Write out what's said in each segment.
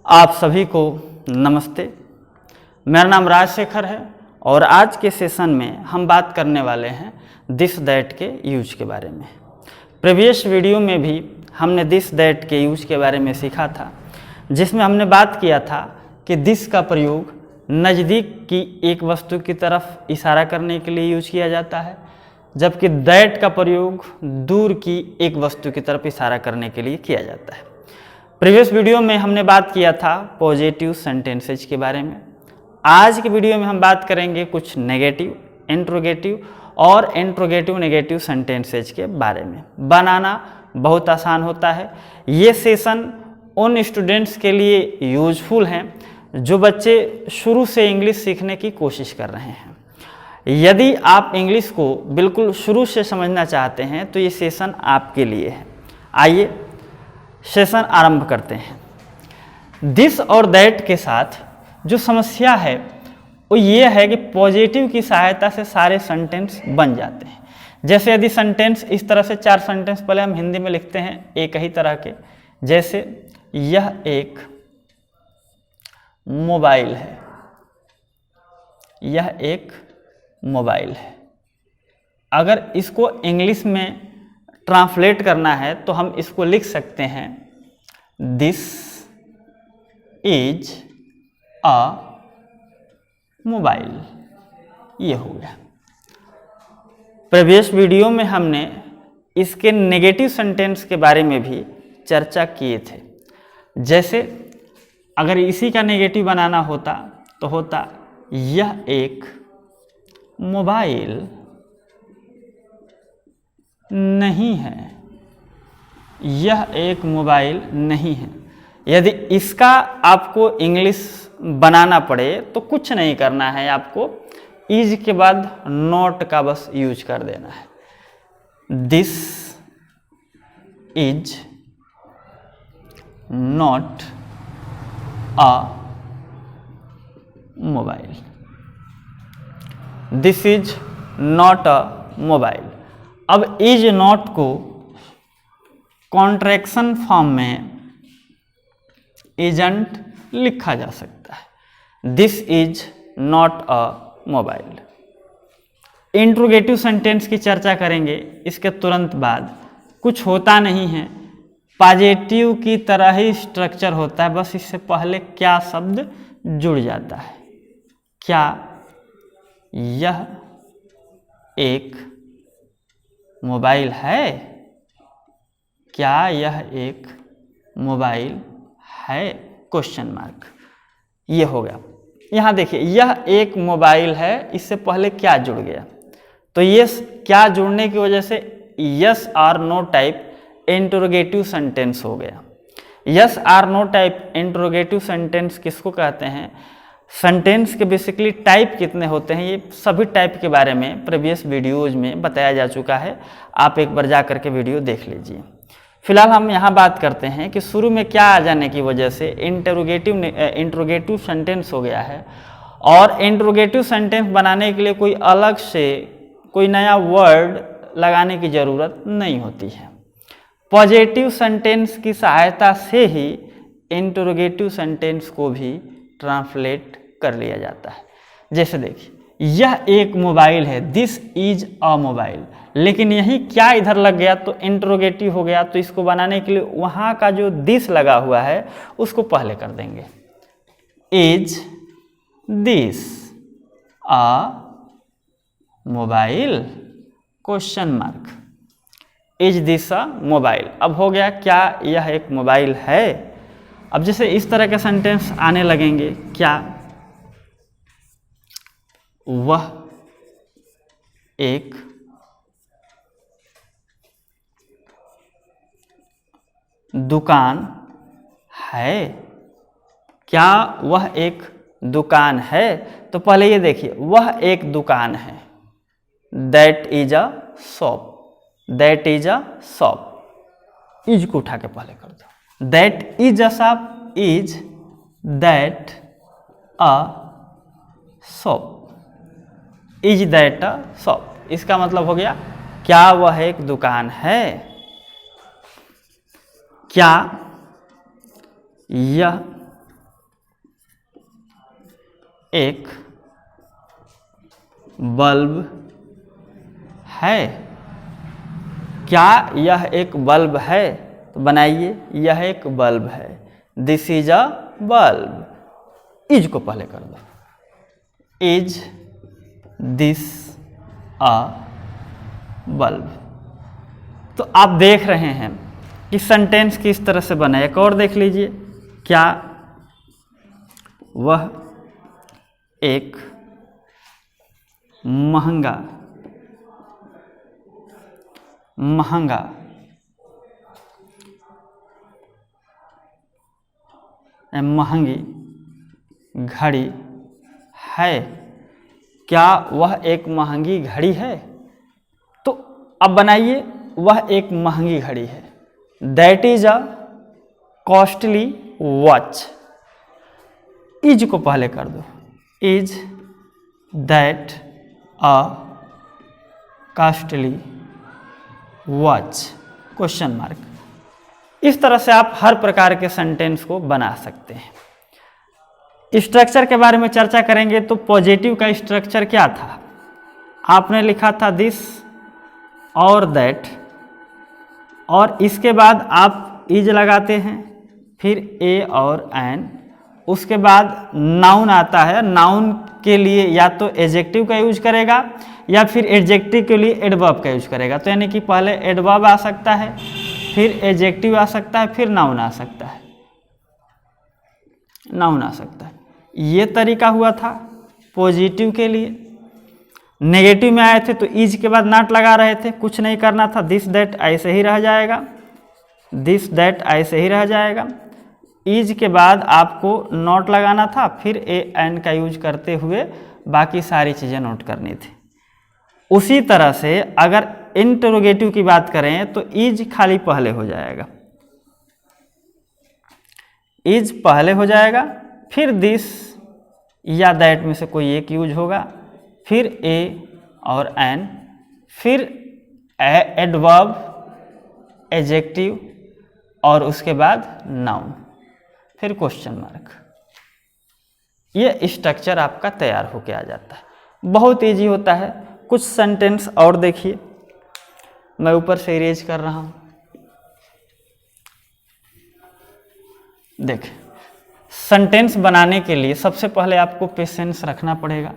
आप सभी को नमस्ते। मेरा नाम राजशेखर है और आज के सेशन में हम बात करने वाले हैं दिस दैट के यूज के बारे में। प्रीवियस वीडियो में भी हमने दिस दैट के यूज के बारे में सीखा था, जिसमें हमने बात किया था कि दिस का प्रयोग नज़दीक की एक वस्तु की तरफ इशारा करने के लिए यूज किया जाता है, जबकि दैट का प्रयोग दूर की एक वस्तु की तरफ इशारा करने के लिए किया जाता है। प्रीवियस वीडियो में हमने बात किया था पॉजिटिव सेंटेंसेज के बारे में। आज के वीडियो में हम बात करेंगे कुछ नेगेटिव, इंट्रोगेटिव और इंट्रोगेटिव नेगेटिव सेंटेंसेज के बारे में। बनाना बहुत आसान होता है। ये सेशन उन स्टूडेंट्स के लिए यूजफुल हैं जो बच्चे शुरू से इंग्लिश सीखने की कोशिश कर रहे हैं। यदि आप इंग्लिश को बिल्कुल शुरू से समझना चाहते हैं तो ये सेशन आपके लिए है। आइए सेशन आरंभ करते हैं। दिस और दैट के साथ जो समस्या है वो ये है कि पॉजिटिव की सहायता से सारे सेंटेंस बन जाते हैं। जैसे यदि सेंटेंस इस तरह से 4 सेंटेंस पहले हम हिंदी में लिखते हैं एक ही तरह के, जैसे यह एक मोबाइल है, यह एक मोबाइल है। अगर इसको इंग्लिश में ट्रांसलेट करना है तो हम इसको लिख सकते हैं दिस इज अ मोबाइल। ये हो गया। प्रीवियस वीडियो में हमने इसके नेगेटिव सेंटेंस के बारे में भी चर्चा किए थे। जैसे अगर इसी का नेगेटिव बनाना होता तो होता यह एक मोबाइल नहीं है, यह एक मोबाइल नहीं है। यदि इसका आपको इंग्लिश बनाना पड़े तो कुछ नहीं करना है, आपको इज के बाद नॉट का बस यूज कर देना है। This is not a mobile, this is not a mobile. अब इज नॉट को कॉन्ट्रैक्शन फॉर्म में इजंट लिखा जा सकता है। This is not a mobile. Interrogative sentence की चर्चा करेंगे इसके तुरंत बाद। कुछ होता नहीं है, पॉजिटिव की तरह ही स्ट्रक्चर होता है, बस इससे पहले क्या शब्द जुड़ जाता है। क्या यह एक मोबाइल है? क्या यह एक मोबाइल है? Question mark. ये हो गया। यहाँ देखिए यह एक मोबाइल है, इससे पहले क्या जुड़ गया? तो ये क्या जुड़ने की वजह से यस और नो टाइप इंट्रोगेटिव सेंटेंस हो गया। यस और नो टाइप इंट्रोगेटिव सेंटेंस किसको कहते हैं? सेंटेंस के बेसिकली टाइप कितने होते हैं, ये सभी टाइप के बारे में प्रीवियस वीडियोज में बताया जा चुका है। आप एक बार जा करके वीडियो देख लीजिए। फिलहाल हम यहाँ बात करते हैं कि शुरू में क्या आ जाने की वजह से इंट्रोगेटिव सेंटेंस हो गया है, और इंट्रोगेटिव सेंटेंस बनाने के लिए कोई अलग से कोई नया वर्ड लगाने की ज़रूरत नहीं होती है। पॉजिटिव सेंटेंस की सहायता से ही इंट्रोगेटिव सेंटेंस को भी ट्रांसलेट कर लिया जाता है। जैसे देखिए यह एक मोबाइल है, दिस इज अ मोबाइल, लेकिन यही क्या इधर लग गया तो इंट्रोगेटिव हो गया। तो इसको बनाने के लिए वहाँ का जो दिस लगा हुआ है उसको पहले कर देंगे। Is this a mobile? Question mark. Is this a mobile. अब हो गया क्या यह एक मोबाइल है। अब जैसे इस तरह के सेंटेंस आने लगेंगे, क्या वह एक दुकान है? क्या वह एक दुकान है? तो पहले ये देखिए वह एक दुकान है, that is a shop, that is a shop. Is को उठा के पहले कर दो। That is a shop, is that a shop, is that a shop. इसका मतलब हो गया क्या वह एक दुकान है? क्या यह एक बल्ब है। क्या यह एक बल्ब है? तो बनाइए, यह एक बल्ब है। This is a bulb. Is को पहले कर दो। Is this a bulb. तो आप देख रहे हैं कि सेंटेंस किस तरह से बना है। एक और देख लीजिए, क्या वह एक महंगा महंगी घड़ी है? क्या वह एक महंगी घड़ी है? तो अब बनाइए, वह एक महंगी घड़ी है। That is a costly watch. Is को पहले कर दो। Is that a costly watch? Question mark. इस तरह से आप हर प्रकार के सेंटेंस को बना सकते हैं। स्ट्रक्चर के बारे में चर्चा करेंगे तो पॉजिटिव का स्ट्रक्चर क्या था? आपने लिखा था दिस और दैट, और इसके बाद आप इज लगाते हैं, फिर ए और एन, उसके बाद नाउन आता है। नाउन के लिए या तो एडजेक्टिव का यूज करेगा या फिर एडजेक्टिव के लिए एडवर्ब का यूज करेगा। तो यानी कि पहले एडवर्ब आ सकता है, फिर एडजेक्टिव आ सकता है, फिर नाउन आ सकता है। ये तरीका हुआ था पॉजिटिव के लिए। नेगेटिव में आए थे तो इज के बाद नॉट लगा रहे थे, कुछ नहीं करना था। दिस दैट ऐसे ही रह जाएगा, दिस दैट ऐसे ही रह जाएगा। इज के बाद आपको नॉट लगाना था, फिर ए एन का यूज करते हुए बाकी सारी चीज़ें नोट करनी थी। उसी तरह से अगर इंटरोगेटिव की बात करें तो इज खाली पहले हो जाएगा, इज पहले हो जाएगा, फिर दिस या दैट में से कोई एक यूज होगा, फिर ए और एन, फिर एडवर्ब, एडजेक्टिव और उसके बाद नाउन, फिर क्वेश्चन मार्क। ये स्ट्रक्चर आपका तैयार होके आ जाता है। बहुत इजी होता है। कुछ सेंटेंस और देखिए, मैं ऊपर से इरेज कर रहा हूं। देखें, सेंटेंस बनाने के लिए सबसे पहले आपको पेशेंस रखना पड़ेगा।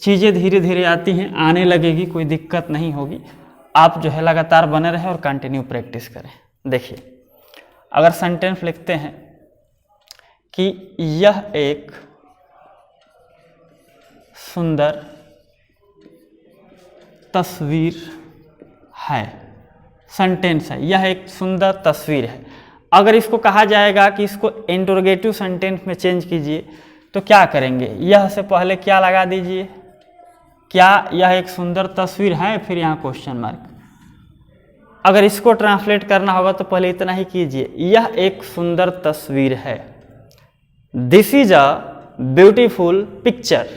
चीज़ें धीरे धीरे आती हैं, आने लगेगी, कोई दिक्कत नहीं होगी। आप जो है लगातार बने रहें और कंटिन्यू प्रैक्टिस करें। देखिए, अगर सेंटेंस लिखते हैं कि यह एक सुंदर तस्वीर है, सेंटेंस है, यह एक सुंदर तस्वीर है। अगर इसको कहा जाएगा कि इसको इंटरोगेटिव सेंटेंस में चेंज कीजिए तो क्या करेंगे? यह से पहले क्या लगा दीजिए, क्या यह एक सुंदर तस्वीर है, फिर यहाँ क्वेश्चन मार्क। अगर इसको ट्रांसलेट करना होगा तो पहले इतना ही कीजिए, यह एक सुंदर तस्वीर है। This is a beautiful picture,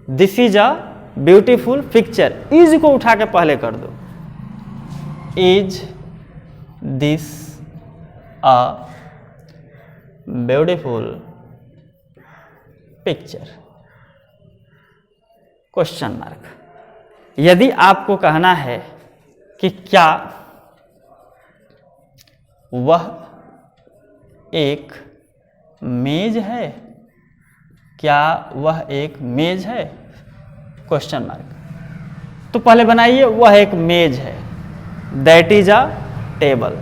this is a beautiful picture. Is को उठा के पहले कर दो। Is this a beautiful picture? Question mark. यदि आपको कहना है कि क्या वह एक मेज है, क्या वह एक मेज है, क्वेश्चन मार्क। तो पहले बनाइए वह एक मेज है। That is a table,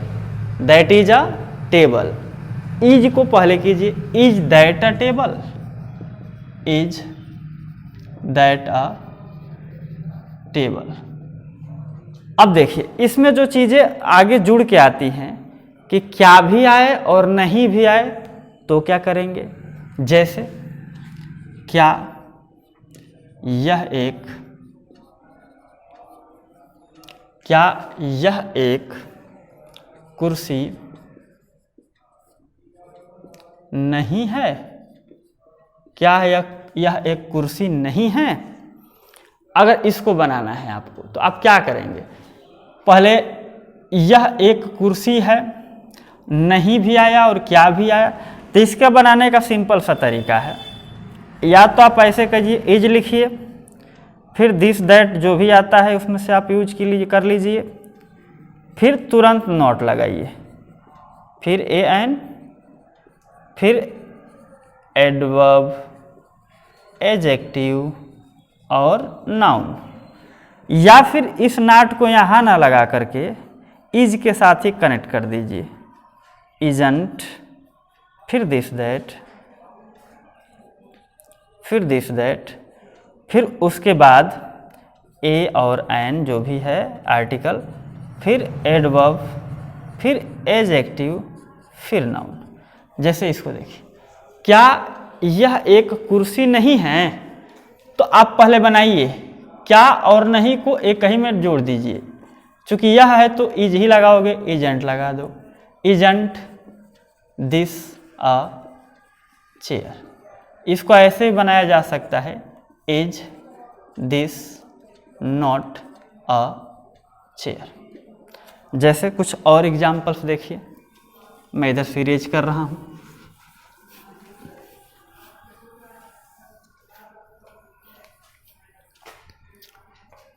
that is a table. Is को पहले कीजिए, is that a table, is that a table. अब देखिए, इसमें जो चीजें आगे जुड़ के आती हैं कि क्या भी आए और नहीं भी आए तो क्या करेंगे? जैसे क्या यह एक कुर्सी नहीं है, क्या यह एक कुर्सी नहीं है? अगर इसको बनाना है आपको तो आप क्या करेंगे? पहले यह एक कुर्सी है, नहीं भी आया और क्या भी आया, तो इसका बनाने का सिंपल सा तरीका है। या तो आप ऐसे करिए, इज लिखिए, फिर दिस दैट जो भी आता है उसमें से आप यूज कर लीजिए, फिर तुरंत नॉट लगाइए, फिर ए एन, फिर एडवर्ब, एडजेक्टिव और नाउन, या फिर इस नॉट को यहाँ ना लगा करके इज के साथ ही कनेक्ट कर दीजिए, इजंट, फिर दिस दैट, फिर दिस दैट, फिर उसके बाद ए और एन जो भी है आर्टिकल, फिर एडवर्ब, फिर एडजेक्टिव, फिर नाउन। जैसे इसको देखिए, क्या यह एक कुर्सी नहीं है? तो आप पहले बनाइए, क्या और नहीं को एक ही में जोड़ दीजिए, चूंकि यह है तो इज ही लगाओगे, इजेंट लगा दो, इजेंट दिस अ चेयर। इसको ऐसे भी बनाया जा सकता है, is this not a chair. जैसे कुछ और एग्जाम्पल्स देखिए, मैं इधर से इरेज कर रहा हूं।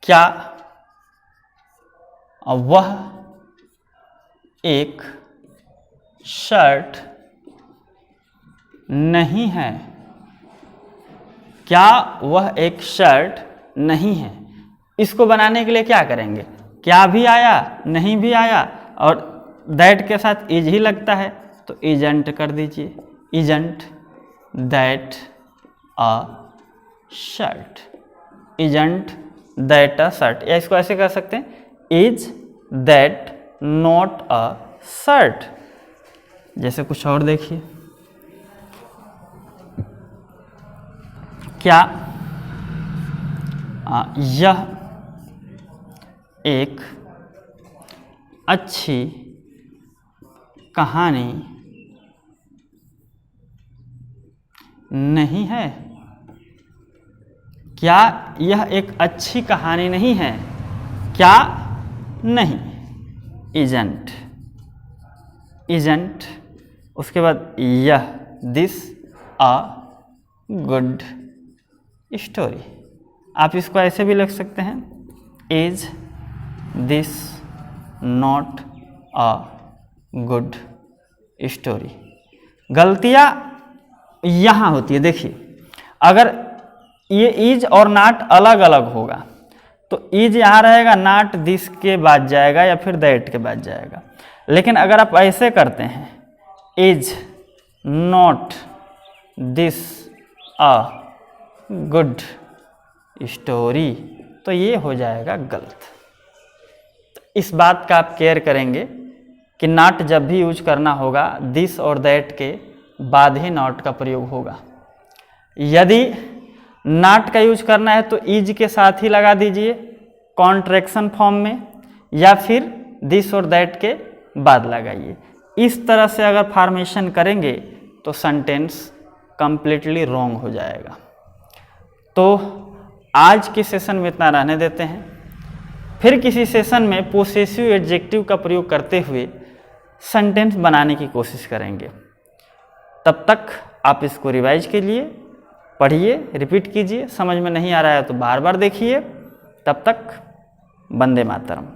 क्या वह एक शर्ट नहीं है? क्या वह एक शर्ट नहीं है? इसको बनाने के लिए क्या करेंगे, क्या भी आया नहीं भी आया और दैट के साथ इज ही लगता है तो इजेंट कर दीजिए, isn't that a shirt, isn't that a shirt. या इसको ऐसे कर सकते हैं, is that not a shirt. जैसे कुछ और देखिए, क्या यह एक अच्छी कहानी नहीं है? क्या यह एक अच्छी कहानी नहीं है? क्या नहीं, इजेंट, इजेंट, उसके बाद यह दिस अ गुड स्टोरी। आप इसको ऐसे भी लिख सकते हैं, is this not a good story. गलतियाँ यहाँ होती है, देखिए अगर ये इज और नॉट अलग अलग होगा तो इज यहाँ रहेगा, नॉट दिस के बाद जाएगा या फिर दैट के बाद जाएगा। लेकिन अगर आप ऐसे करते हैं, is not this a good story, तो ये हो जाएगा गलत। इस बात का आप केयर करेंगे कि नॉट जब भी यूज करना होगा दिस और दैट के बाद ही नॉट का प्रयोग होगा। यदि नॉट का यूज करना है तो इज के साथ ही लगा दीजिए कॉन्ट्रैक्शन फॉर्म में, या फिर दिस और दैट के बाद लगाइए। इस तरह से अगर फॉर्मेशन करेंगे तो सेंटेंस कंप्लीटली रॉन्ग हो जाएगा। तो आज के सेशन में इतना रहने देते हैं, फिर किसी सेशन में पोसेसिव एडजेक्टिव का प्रयोग करते हुए सेंटेंस बनाने की कोशिश करेंगे। तब तक आप इसको रिवाइज कीजिए, पढ़िए, रिपीट कीजिए, समझ में नहीं आ रहा है तो बार बार देखिए। तब तक वंदे मातरम।